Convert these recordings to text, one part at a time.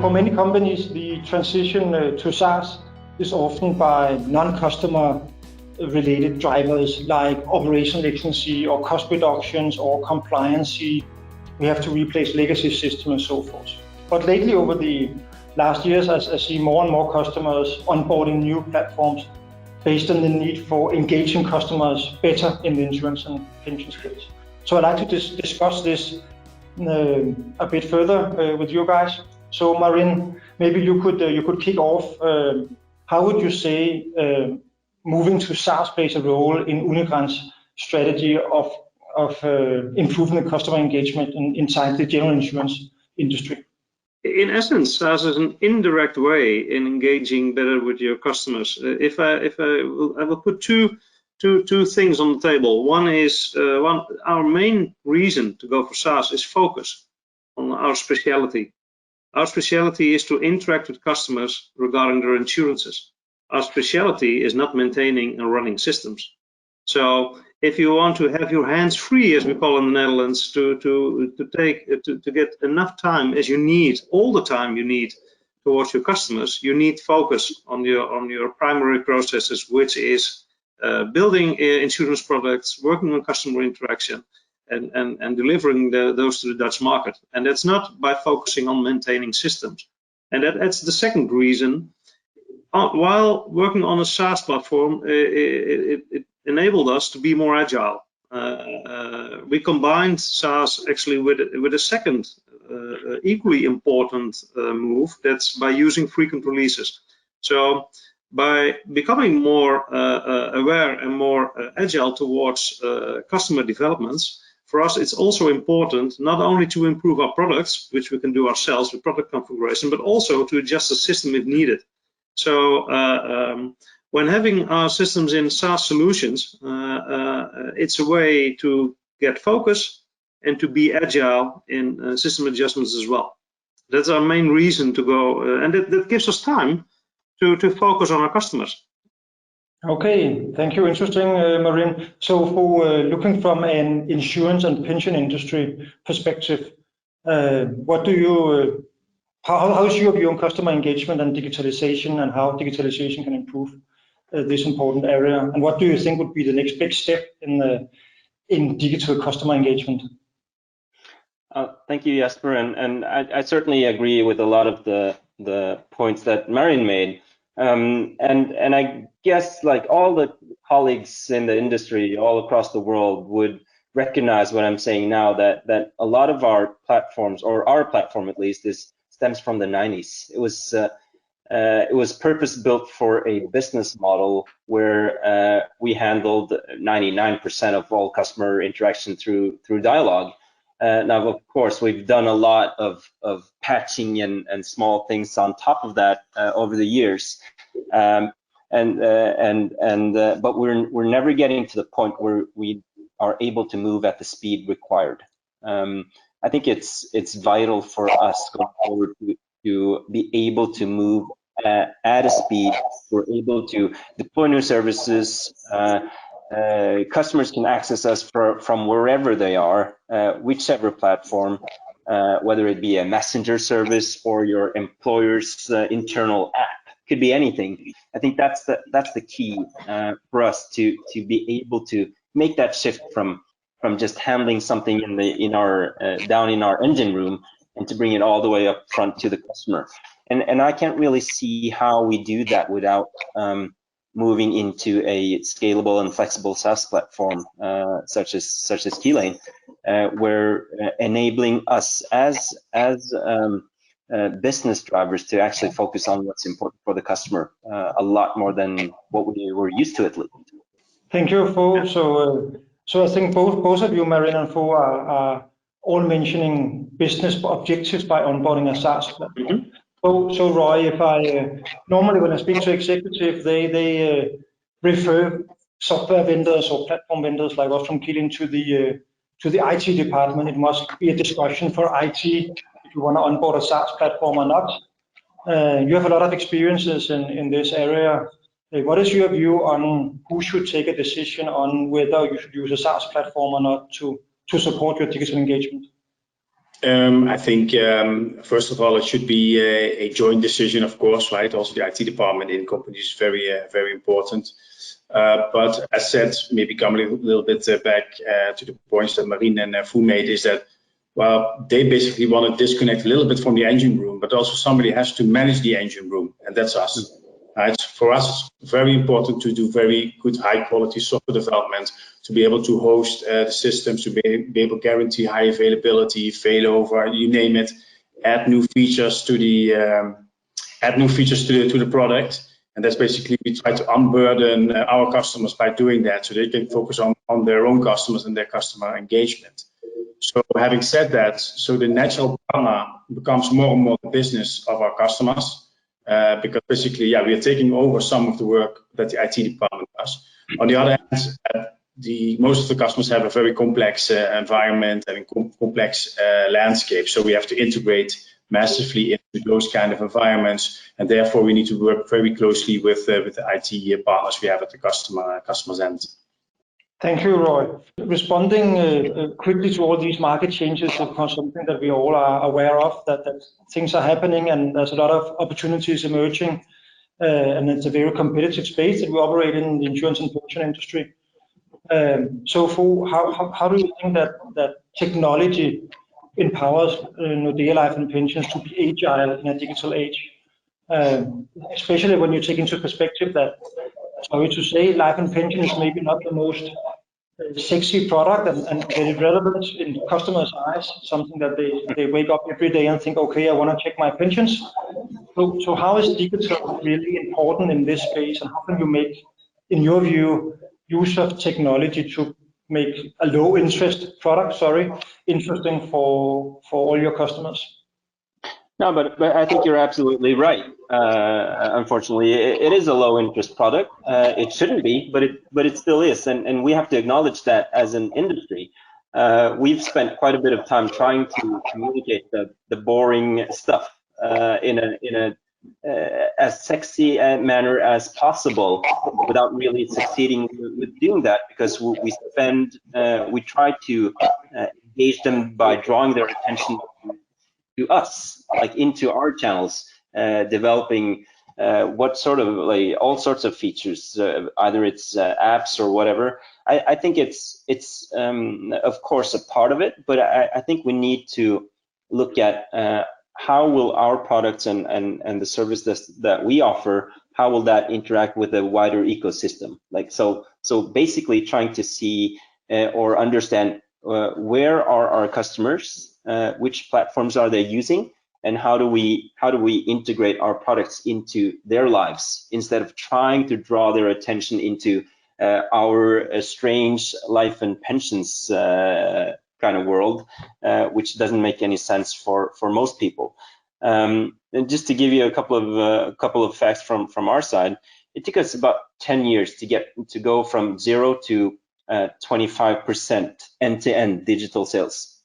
For many companies, the transition to SaaS is often by non-customer related drivers like operational efficiency or cost reductions or compliance. We have to replace legacy systems and so forth. But lately, over the last years, I see more and more customers onboarding new platforms based on the need for engaging customers better in the insurance and pension space. So I'd like to discuss this a bit further with you guys. So Marin, maybe you could kick off. How would you say moving to SaaS plays a role in Unigarant's strategy of improving the customer engagement inside the general insurance industry? In essence, SaaS is an indirect way in engaging better with your customers. I will put two things on the table. One is our main reason to go for SaaS is focus on our specialty. Our specialty is to interact with customers regarding their insurances. Our specialty is not maintaining and running systems. So if you want to have your hands free, as we call in the Netherlands, to get enough time as you need, all the time you need towards your customers, you need focus on your primary processes, which is building insurance products, working on customer interaction, and delivering those to the Dutch market. And that's not by focusing on maintaining systems. And that's the second reason. While working on a SaaS platform, it enabled us to be more agile. We combined SaaS actually with a second equally important move, that's by using frequent releases. So by becoming more aware and more agile towards customer developments, for us it's also important not only to improve our products, which we can do ourselves with product configuration, but also to adjust the system if needed. So when having our systems in SaaS solutions, it's a way to get focus and to be agile in system adjustments as well. That's our main reason to go, and that gives us time to focus on our customers. Okay, thank you. Interesting, Marin. So for looking from an insurance and pension industry perspective, what do you how is your view on customer engagement and digitalization, and how digitalization can improve this important area? And what do you think would be the next big step in digital customer engagement? Thank you, Jesper. And I certainly agree with a lot of the points that Marin made. And I guess like all the colleagues in the industry all across the world would recognize what I'm saying now, that a lot of our platforms, or our platform at least, stems from the 90s. It was purpose built for a business model where we handled 99% of all customer interaction through dialogue. Now, of course, we've done a lot of patching and small things on top of that over the years, but we're never getting to the point where we are able to move at the speed required. I think it's vital for us going forward to be able to move at a speed. We're able to deploy new services. Customers can access us from wherever they are, whichever platform, whether it be a messenger service or your employer's internal app, could be anything. I think that's the key for us to be able to make that shift from just handling something in our down in our engine room, and to bring it all the way up front to the customer. And I can't really see how we do that without moving into a scalable and flexible SaaS platform such as Keylane, where enabling us as business drivers to actually focus on what's important for the customer a lot more than what we were used to at least. Thank you, Fo. So I think both of you, Marin and Fo, are all mentioning business objectives by onboarding a SaaS platform. So Roy, if I normally when I speak to executives, they refer software vendors or platform vendors like us from Keylane to the IT department. It must be a discussion for IT if you want to onboard a SaaS platform or not. You have a lot of experiences in this area. What is your view on who should take a decision on whether you should use a SaaS platform or not to support your digital engagement? I think, first of all, it should be a joint decision, of course, right? Also, the IT department in companies is very important. But as said, maybe coming a little bit back to the points that Marine and Fu made, is that, well, they basically want to disconnect a little bit from the engine room, but also somebody has to manage the engine room, and that's us. Right? For us, it's very important to do very good, high-quality software development, to be able to host the systems, to be able to guarantee high availability, failover, you name it, add new features to the to the product. And that's basically, we try to unburden our customers by doing that, so they can focus on their own customers and their customer engagement. So having said that, so the natural partner becomes more and more the business of our customers, because basically, yeah, we are taking over some of the work that the IT department does. On the other hand, most of the customers have a very complex environment and complex landscape, so we have to integrate massively into those kind of environments, and therefore we need to work very closely with the IT partners we have at the customer's end. Thank you, Roy. Responding quickly to all these market changes, of course, something that we all are aware of, that things are happening and there's a lot of opportunities emerging, and it's a very competitive space that we operate in the insurance and pension industry. So, Fu, how do you think that technology empowers Nordea Life and Pensions to be agile in a digital age, especially when you take into perspective that, sorry to say, life and pension is maybe not the most sexy product and very relevant in customers' eyes, something that they wake up every day and think, okay, I want to check my pensions. So how is digital really important in this space, and how can you make, in your view, use of technology to make a low interest product, interesting for all your customers? No, but I think you're absolutely right. Unfortunately, it is a low interest product. It shouldn't be, but it still is, and we have to acknowledge that as an industry. We've spent quite a bit of time trying to communicate the boring stuff in a as sexy a manner as possible, without really succeeding with doing that, because we try to engage them by drawing their attention to us, like into our channels, developing what sort of, like, all sorts of features, either it's apps or whatever. I think it's of course a part of it, but I think we need to look at how will our products and the services that we offer, how will that interact with a wider ecosystem? Like, so basically trying to see or understand where are our customers, which platforms are they using, and how do we integrate our products into their lives, instead of trying to draw their attention into our strange life and pensions kind of world, which doesn't make any sense for most people. And just to give you a couple of facts from our side, it took us about 10 years to go from 0 to 25% end-to-end digital sales.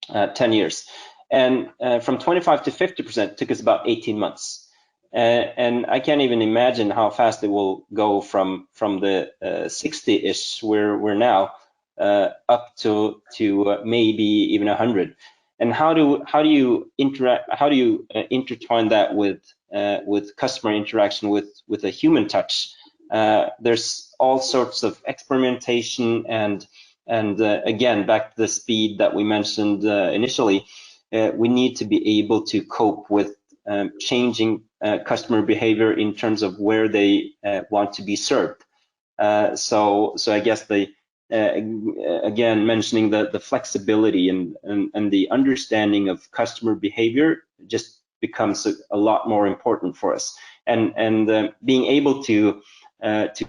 10 years, and from 25 to 50% took us about 18 months. And I can't even imagine how fast it will go from the 60-ish where we're now up to maybe even 100. And how do you intertwine that with customer interaction with a human touch? There's all sorts of experimentation and again, back to the speed that we mentioned initially, we need to be able to cope with changing customer behavior in terms of where they want to be served. So I guess again, mentioning the flexibility and the understanding of customer behavior just becomes a lot more important for us. And being able to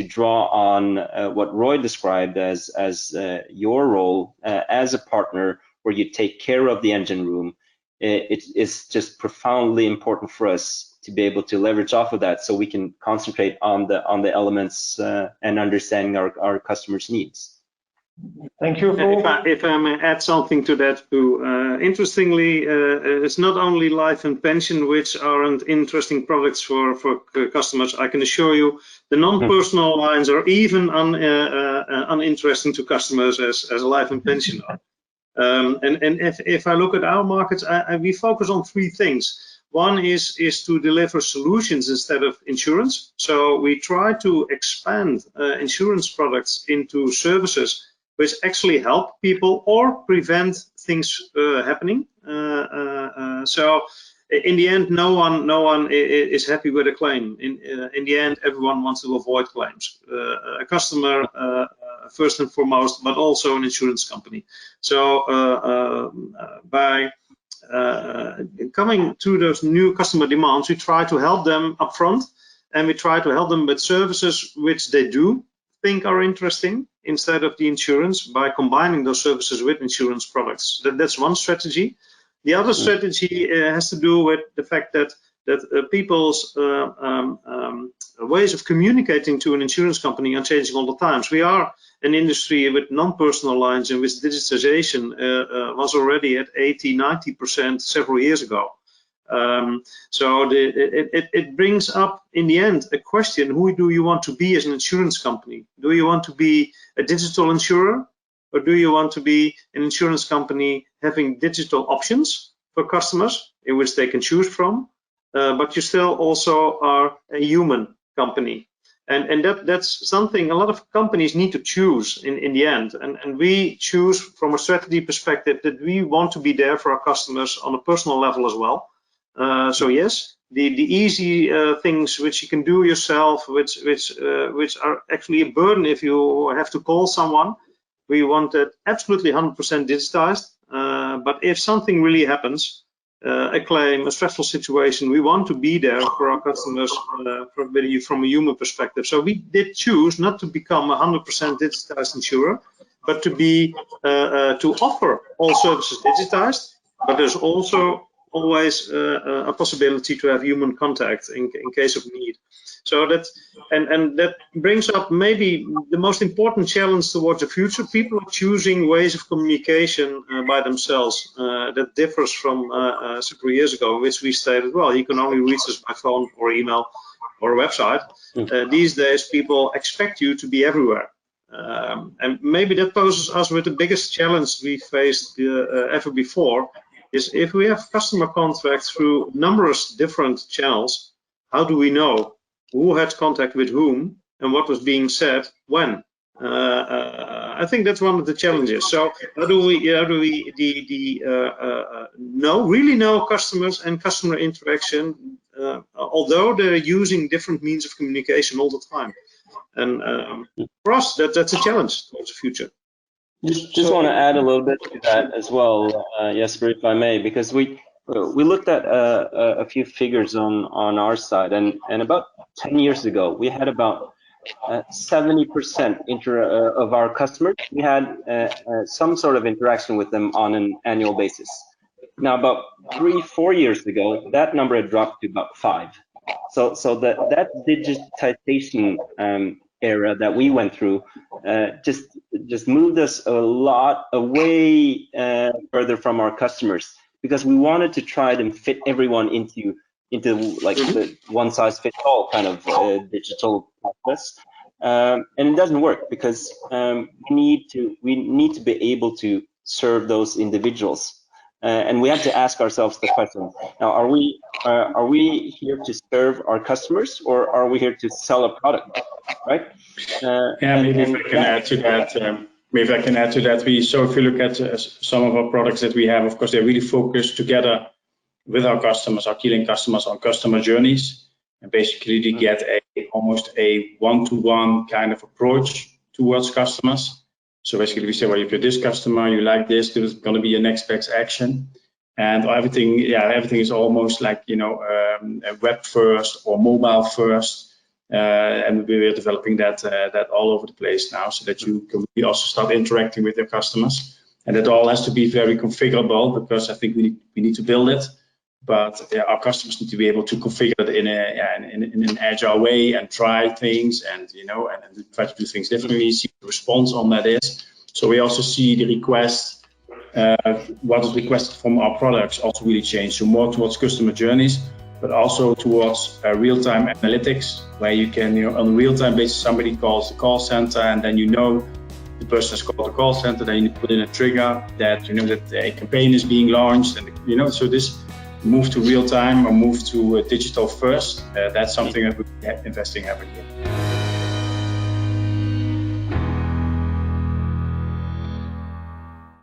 draw on what Roy described as your role as a partner, where you take care of the engine room, it is just profoundly important for us to be able to leverage off of that, so we can concentrate on the elements and understanding our customers' needs. Thank you. If I may add something to that, too. Interestingly, it's not only life and pension which aren't interesting products for customers. I can assure you, the non-personal lines are even uninteresting to customers as life and pension are. And if I look at our markets, we focus on three things. One is to deliver solutions instead of insurance. So we try to expand insurance products into services which actually help people or prevent things happening. So in the end, no one is happy with a claim. In the end, everyone wants to avoid claims. A customer first and foremost, but also an insurance company. So by coming to those new customer demands, we try to help them upfront, and we try to help them with services which they do think are interesting instead of the insurance, by combining those services with insurance products. That's one strategy. The other strategy has to do with the fact that people's ways of communicating to an insurance company are changing all the time. So we are an industry with non-personal lines in which digitization was already at 80–90% several years ago. So it brings up, in the end, a question: who do you want to be as an insurance company? Do you want to be a digital insurer, or do you want to be an insurance company having digital options for customers in which they can choose from, but you still also are a human company? And that's something a lot of companies need to choose in the end. And we choose from a strategy perspective that we want to be there for our customers on a personal level as well. So yes, the easy things which you can do yourself, which are actually a burden if you have to call someone, we want that absolutely 100% digitized. But if something really happens, a claim, a stressful situation, we want to be there for our customers from a human perspective. So we did choose not to become a 100% digitized insurer, but to be to offer all services digitized. But there's also always a possibility to have human contact in case of need. So that and that brings up maybe the most important challenge towards the future. People are choosing ways of communication by themselves that differs from several years ago, in which we stated, well, you can only reach us by phone or email or a website. These days, people expect you to be everywhere. And maybe that poses us with the biggest challenge we faced ever before, is if we have customer contracts through numerous different channels, how do we know who had contact with whom and what was being said when? I think that's one of the challenges. So how do we really know customers and customer interaction, although they're using different means of communication all the time? And for us, that's a challenge towards the future. Just want to add a little bit to that as well, Jesper, if I may, because we looked at a few figures on our side, and about 10 years ago, we had about 70% of our customers, we had some sort of interaction with them on an annual basis. Now, about 3–4 years ago, that number had dropped to about 5. So that digitization era that we went through just moved us a lot away further from our customers, because we wanted to try to fit everyone into like the one-size-fits-all kind of digital process, and it doesn't work, because we need to be able to serve those individuals. And we have to ask ourselves the question: now, are we here to serve our customers, or are we here to sell a product, right? Maybe I can add to that. So if you look at some of our products that we have, of course, they're really focused together with our customers, our Keylane customers, on customer journeys, and basically to get almost a one-to-one kind of approach towards customers. So basically, we say, well, if you're this customer, you like this is going to be your next best action, and everything is almost like web first or mobile first, and we're developing that all over the place now, so that you can also start interacting with your customers, and it all has to be very configurable, because I think we need to build it, but our customers need to be able to configure it in an agile way and try things, and try to do things differently, see what the response on that is. So we also see the request, what is requested from our products also really change, so more towards customer journeys, but also towards real-time analytics, where you can, on a real-time basis, somebody calls the call center, and then the person has called the call center, then you put in a trigger that that a campaign is being launched, and so this move to real time or move to digital first, that's something that we're investing heavily in.